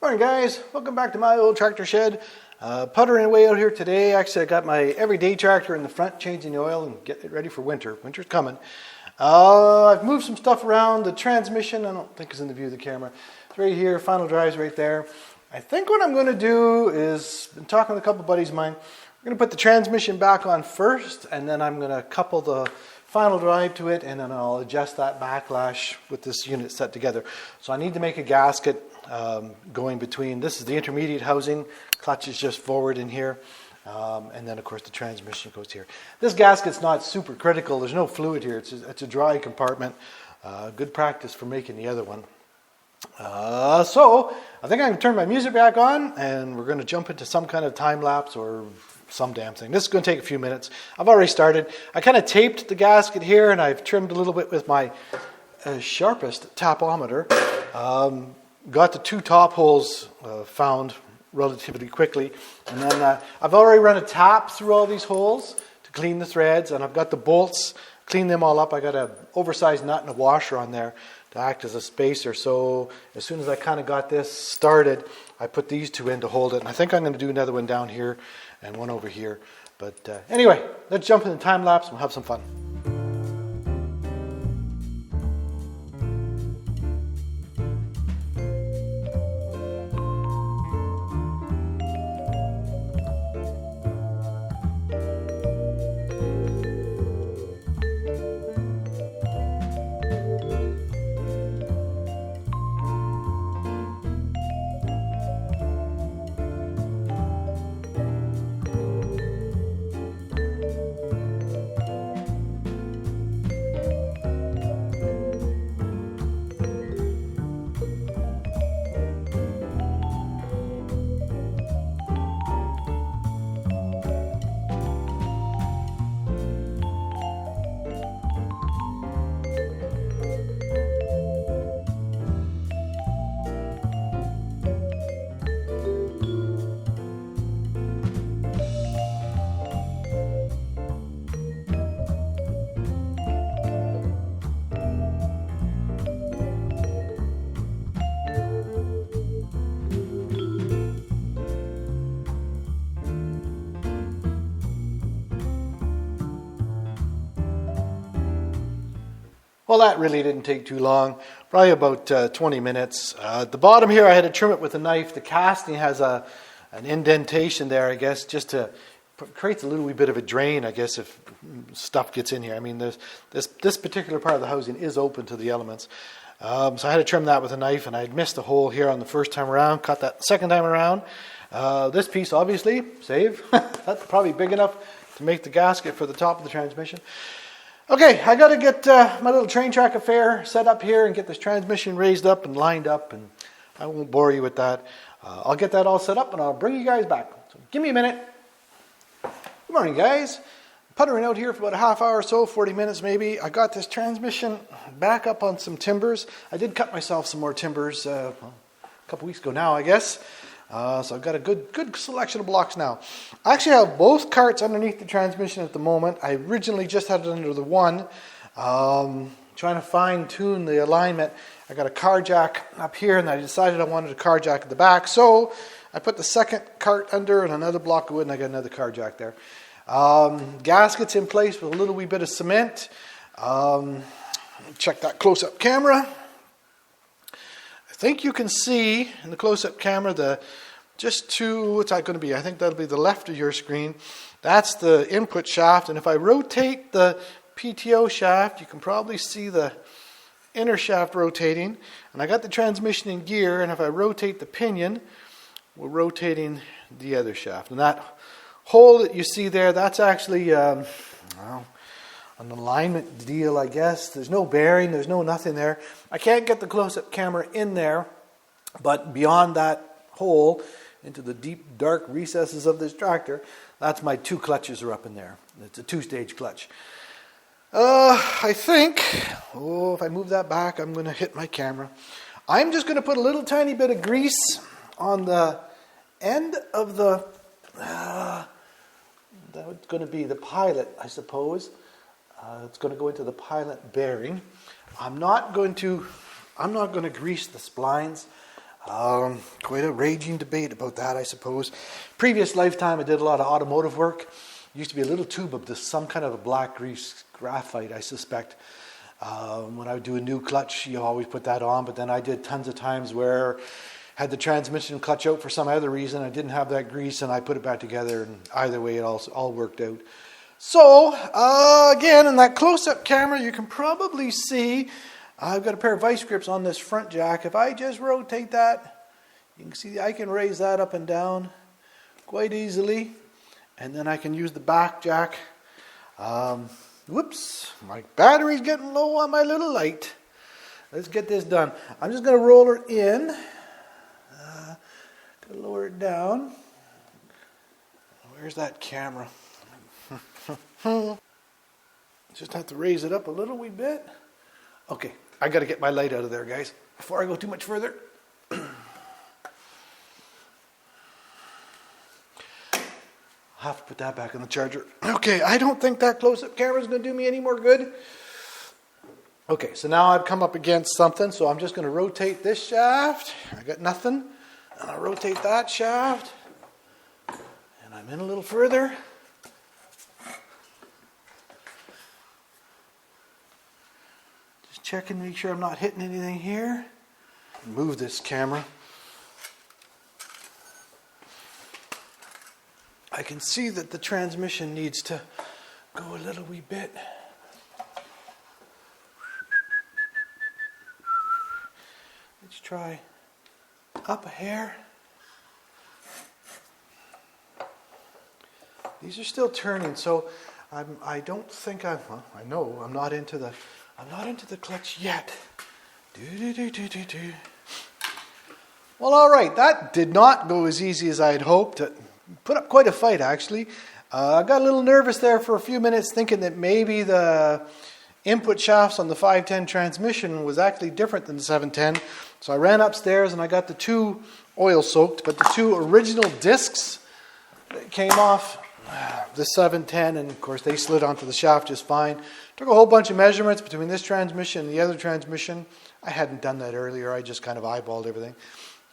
Morning guys, welcome back to my old tractor shed. Puttering away out here today. Actually I got my everyday tractor in the front, changing the oil and getting it ready for winter. Winter's coming. I've moved some stuff around. The transmission, I don't think is in the view of the camera. It's right here, final drive's right there. I think what I'm going to do is, been talking with a couple buddies of mine, we're going to put the transmission back on first, and then I'm going to couple the final drive to it, and then I'll adjust that backlash with this unit set together. So I need to make a gasket going between, this is the intermediate housing, clutch is just forward in here, and then of course the transmission goes here. This gasket's not super critical, there's no fluid here, it's a dry compartment, good practice for making the other one. So I think I can turn my music back on and we're going to jump into some kind of time lapse or some damn thing. This is going to take a few minutes. I've already started. I kind of taped the gasket here and I've trimmed a little bit with my sharpest tapometer. Got the two top holes found relatively quickly, and then I've already run a tap through all these holes to clean the threads, and I've got the bolts, clean them all up. I got an oversized nut and a washer on there to act as a spacer, so as soon as I kind of got this started, I put these two in to hold it, and I think I'm going to do another one down here and one over here. But anyway, let's jump in the time lapse and we'll have some fun. Well, that really didn't take too long, probably about 20 minutes. At the bottom here, I had to trim it with a knife. The casting has an indentation there, I guess, just to create a little wee bit of a drain, I guess, if stuff gets in here. I mean, this particular part of the housing is open to the elements. So I had to trim that with a knife, and I had missed a hole here on the first time around, cut that the second time around. This piece, obviously, save. That's probably big enough to make the gasket for the top of the transmission. Okay, I got to get my little train track affair set up here and get this transmission raised up and lined up, and I won't bore you with that. I'll get that all set up and I'll bring you guys back. So give me a minute. Good morning, guys. Puttering out here for about a half hour or so, 40 minutes maybe. I got this transmission back up on some timbers. I did cut myself some more timbers a couple weeks ago now, I guess. So I've got a good selection of blocks now. I actually have both carts underneath the transmission at the moment. I originally just had it under the one, trying to fine tune the alignment. I got a car jack up here and I decided I wanted a car jack at the back. So I put the second cart under and another block of wood and I got another car jack there. Gaskets in place with a little wee bit of cement. Check that close-up camera. I think you can see in the close-up camera what's that going to be? I think that'll be the left of your screen. That's the input shaft, and if I rotate the PTO shaft, you can probably see the inner shaft rotating. And I got the transmission in gear, and if I rotate the pinion, we're rotating the other shaft. And that hole that you see there, that's actually an alignment deal, I guess. There's no bearing, there's no nothing there. I can't get the close-up camera in there, but beyond that hole, into the deep, dark recesses of this tractor, that's my two clutches are up in there. It's a two-stage clutch. I think, if I move that back, I'm going to hit my camera. I'm just going to put a little tiny bit of grease on the end of the, that's going to be the pilot, I suppose. It's going to go into the pilot bearing. I'm not going to grease the splines. Quite a raging debate about that, I suppose. Previous lifetime, I did a lot of automotive work. Used to be a little tube of this, some kind of a black grease, graphite, I suspect. When I would do a new clutch, you always put that on, but then I did tons of times where had the transmission clutch out for some other reason, I didn't have that grease, and I put it back together, and either way, it all worked out. So, again, in that close-up camera, you can probably see I've got a pair of vice grips on this front jack. If I just rotate that, you can see I can raise that up and down quite easily. And then I can use the back jack. Whoops, my battery's getting low on my little light. Let's get this done. I'm just going to roll her in. Lower it down. Where's that camera? Just have to raise it up a little wee bit. Okay, I got to get my light out of there, guys, before I go too much further. I'll have to put that back in the charger. Okay, I don't think that close-up camera is going to do me any more good. Okay, so now I've come up against something, so I'm just going to rotate this shaft. I got nothing. And I'll rotate that shaft. And I'm in a little further. Just checking to make sure I'm not hitting anything here. Move this camera. I can see that the transmission needs to go a little wee bit. Let's try up a hair. These are still turning, so I don't think I know I'm not into the clutch yet. Well, all right, that did not go as easy as I had hoped. Put up quite a fight, actually. I got a little nervous there for a few minutes, thinking that maybe the input shafts on the 510 transmission was actually different than the 710. So I ran upstairs and I got the two oil soaked, but the two original discs that came off the 710, and of course they slid onto the shaft just fine. Took a whole bunch of measurements between this transmission and the other transmission. I hadn't done that earlier. I just kind of eyeballed everything.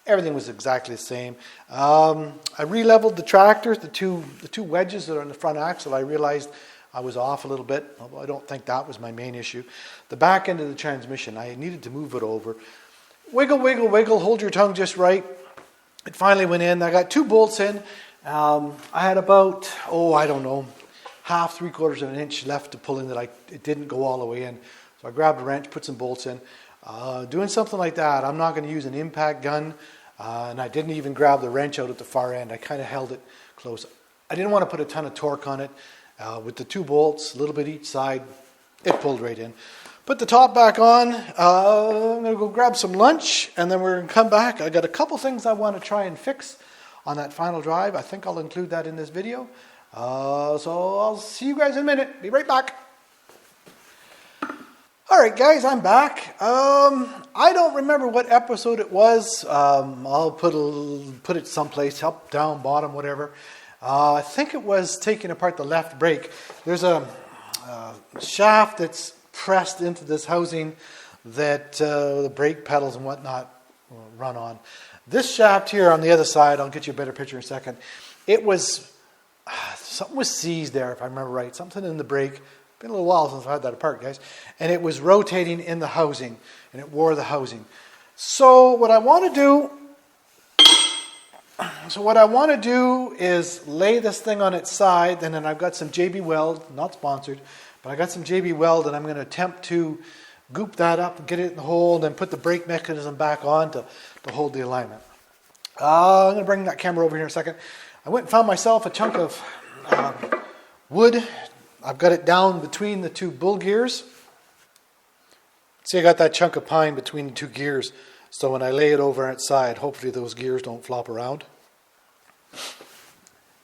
Everything was exactly the same. I re-leveled the tractors, the two wedges that are on the front axle. I realized I was off a little bit, although I don't think that was my main issue. The back end of the transmission, I needed to move it over. Wiggle, wiggle, wiggle, hold your tongue just right. It finally went in. I got two bolts in. I had about, half, 3/4 of an inch left to pull in that it didn't go all the way in. So I grabbed a wrench, put some bolts in. Doing something like that, I'm not going to use an impact gun. And I didn't even grab the wrench out at the far end. I kind of held it close. I didn't want to put a ton of torque on it. With the two bolts, a little bit each side, it pulled right in. Put the top back on. I'm going to go grab some lunch, and then we're going to come back. I got a couple things I want to try and fix on that final drive. I think I'll include that in this video. So I'll see you guys in a minute. Be right back. All right, guys, I'm back. I don't remember what episode it was. I'll put it someplace, up, down, bottom, whatever. I think it was taking apart the left brake. There's a shaft that's pressed into this housing that the brake pedals and whatnot run on. This shaft here on the other side, I'll get you a better picture in a second. It was, something was seized there, if I remember right. Something in the brake. Been a little while since I had that apart, guys. And it was rotating in the housing, and it wore the housing. So what I want to do is lay this thing on its side, and then I've got some JB Weld, not sponsored, but I got some JB Weld, and I'm going to attempt to goop that up and get it in the hole, and then put the brake mechanism back on to hold the alignment. I'm going to bring that camera over here in a second. I went and found myself a chunk of wood. I've got it down between the two bull gears. See, I got that chunk of pine between the two gears. So when I lay it over on its side, hopefully those gears don't flop around.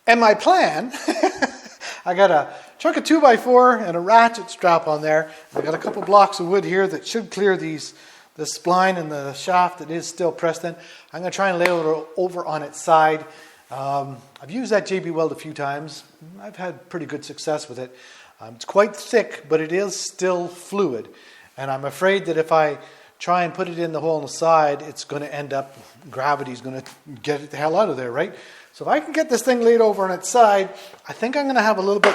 And my plan, I got a chunk of 2x4 and a ratchet strap on there. I got a couple blocks of wood here that should clear the spline and the shaft that is still pressed in. I'm going to try and lay it over on its side. I've used that JB Weld a few times. I've had pretty good success with it. It's quite thick, but it is still fluid. And I'm afraid that if I try and put it in the hole on the side, it's going to end up, gravity's going to get it the hell out of there, right? So if I can get this thing laid over on its side, I think I'm going to have a little bit,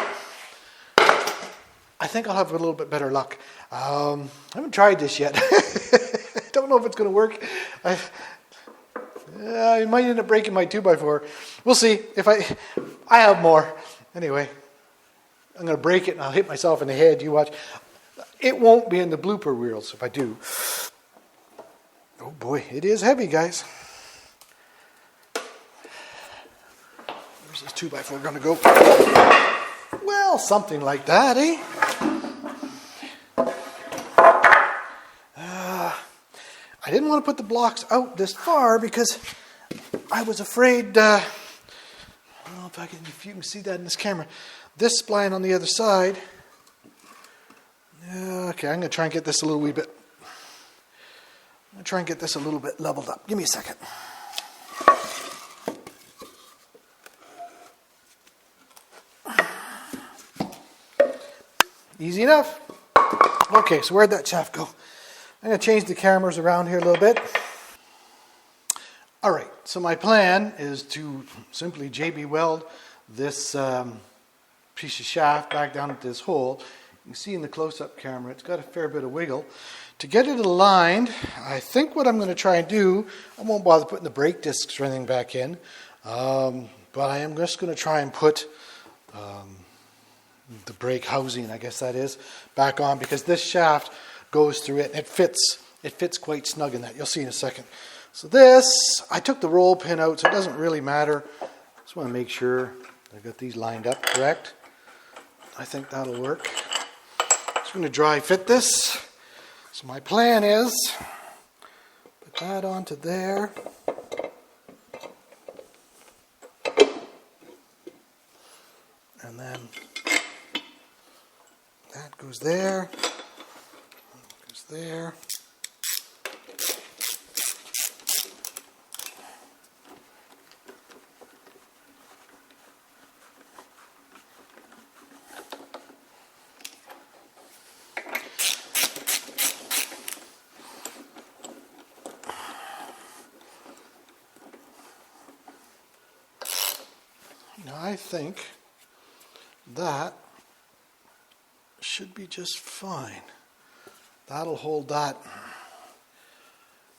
I think I'll have a little bit better luck. I haven't tried this yet. I don't know if it's going to work. I might end up breaking my 2x4. We'll see. If I have more. Anyway, I'm going to break it and I'll hit myself in the head. You watch. It won't be in the blooper reels if I do. Oh boy, it is heavy, guys. Where's this 2x4 going to go? Well, something like that, eh? I didn't want to put the blocks out this far because I was afraid, I don't know if you can see that in this camera, this spline on the other side. Okay, I'm going to try and get this a little wee bit, leveled up. Give me a second. Easy enough. Okay, so where'd that shaft go? I'm going to change the cameras around here a little bit. All right, so my plan is to simply JB weld this piece of shaft back down into this hole. You can see in the close-up camera, it's got a fair bit of wiggle. To get it aligned, I think what I'm going to try and do, I won't bother putting the brake discs or anything back in, but I am just going to try and put the brake housing, I guess that is, back on, because this shaft goes through it and it fits quite snug in that. You'll see in a second. So this, I took the roll pin out, so it doesn't really matter. Just want to make sure I got these lined up correct. I think that'll work. Just going to dry fit this. So my plan is put that onto there. And then that goes there. There. Now I think that should be just fine. That'll hold that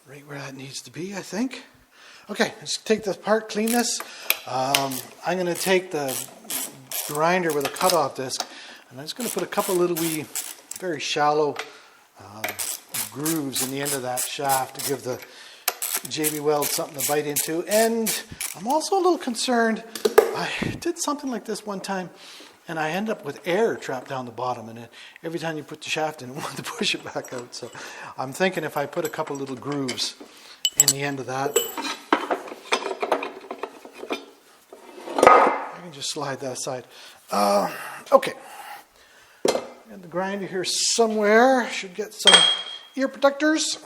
right where that needs to be, I think. Okay, let's take this apart, clean this. I'm going to take the grinder with a cutoff disc, and I'm just going to put a couple little wee, very shallow grooves in the end of that shaft to give the JB weld something to bite into. And I'm also a little concerned. I did something like this one time, and I end up with air trapped down the bottom, and every time you put the shaft in, it wanted to push it back out. So I'm thinking if I put a couple little grooves in the end of that, I can just slide that aside. Okay. And the grinder here somewhere. Should get some ear protectors.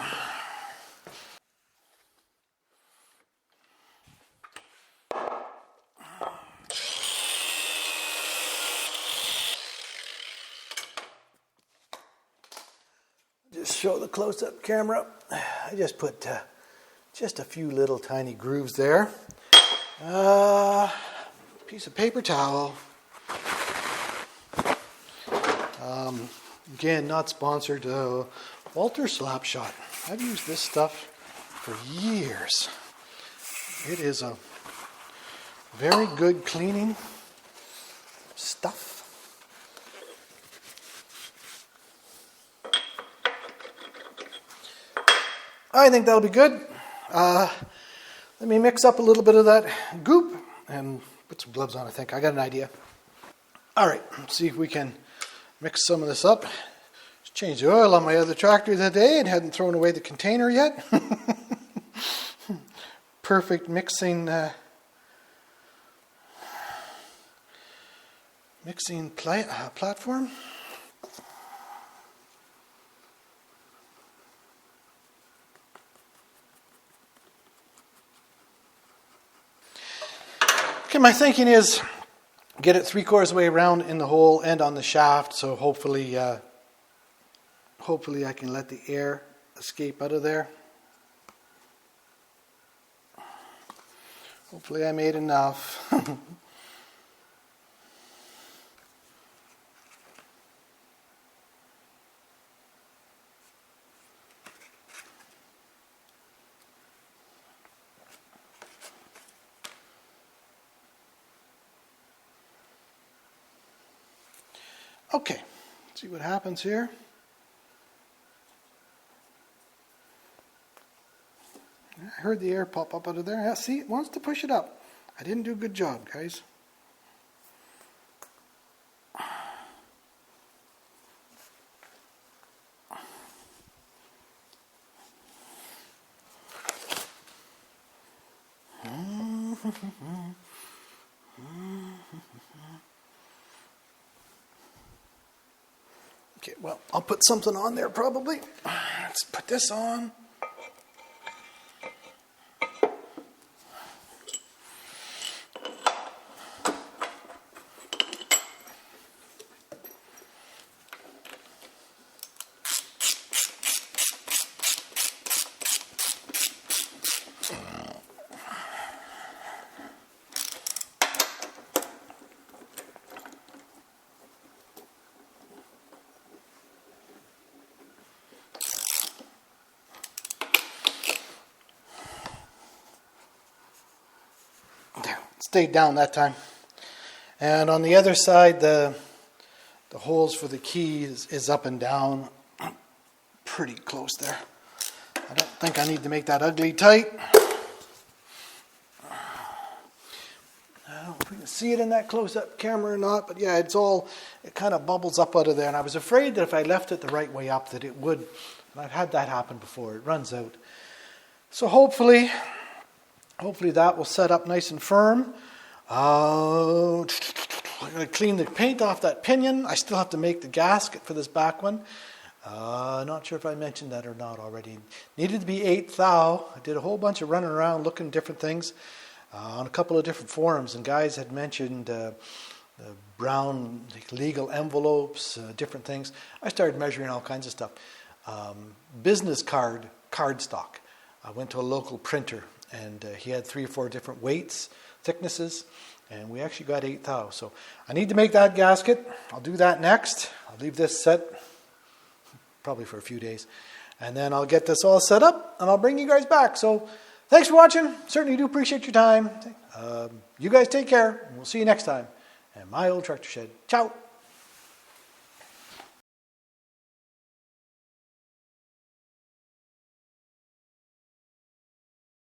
Just show the close-up camera. I just put just a few little tiny grooves there. Piece of paper towel. Again, not sponsored. Walter Slapshot. I've used this stuff for years. It is a very good cleaning stuff. I think that'll be good. Let me mix up a little bit of that goop and put some gloves on, I think. I got an idea. All right, let's see if we can mix some of this up. Just changed the oil on my other tractor today and hadn't thrown away the container yet. Perfect mixing platform. Okay, my thinking is get it 3/4 of the way around in the hole and on the shaft, so hopefully I can let the air escape out of there. Hopefully I made enough. Okay, let's see what happens here. I heard the air pop up out of there. Yeah, see, it wants to push it up. I didn't do a good job, guys. Okay, well, I'll put something on there probably. Let's put this on. Stayed down that time. And on the other side, the holes for the key is up and down. Pretty close there. I don't think I need to make that ugly tight. I don't know if we can see it in that close-up camera or not, but yeah, it kind of bubbles up out of there. And I was afraid that if I left it the right way up that it would. And I've had that happen before. It runs out. So hopefully that will set up nice and firm. I'm going to clean the paint off that pinion. I still have to make the gasket for this back one. Not sure if I mentioned that or not already. Needed to be 8 thou. I did a whole bunch of running around looking at different things on a couple of different forums, and guys had mentioned the brown legal envelopes, different things. I started measuring all kinds of stuff. Business card stock. I went to a local printer, and he had 3 or 4 different weights, thicknesses, and we actually got 8 thou. So I need to make that gasket. I'll do that next. I'll leave this set probably for a few days, and then I'll get this all set up, and I'll bring you guys back. So thanks for watching. Certainly do appreciate your time. You guys take care, and we'll see you next time at my old tractor shed. Ciao.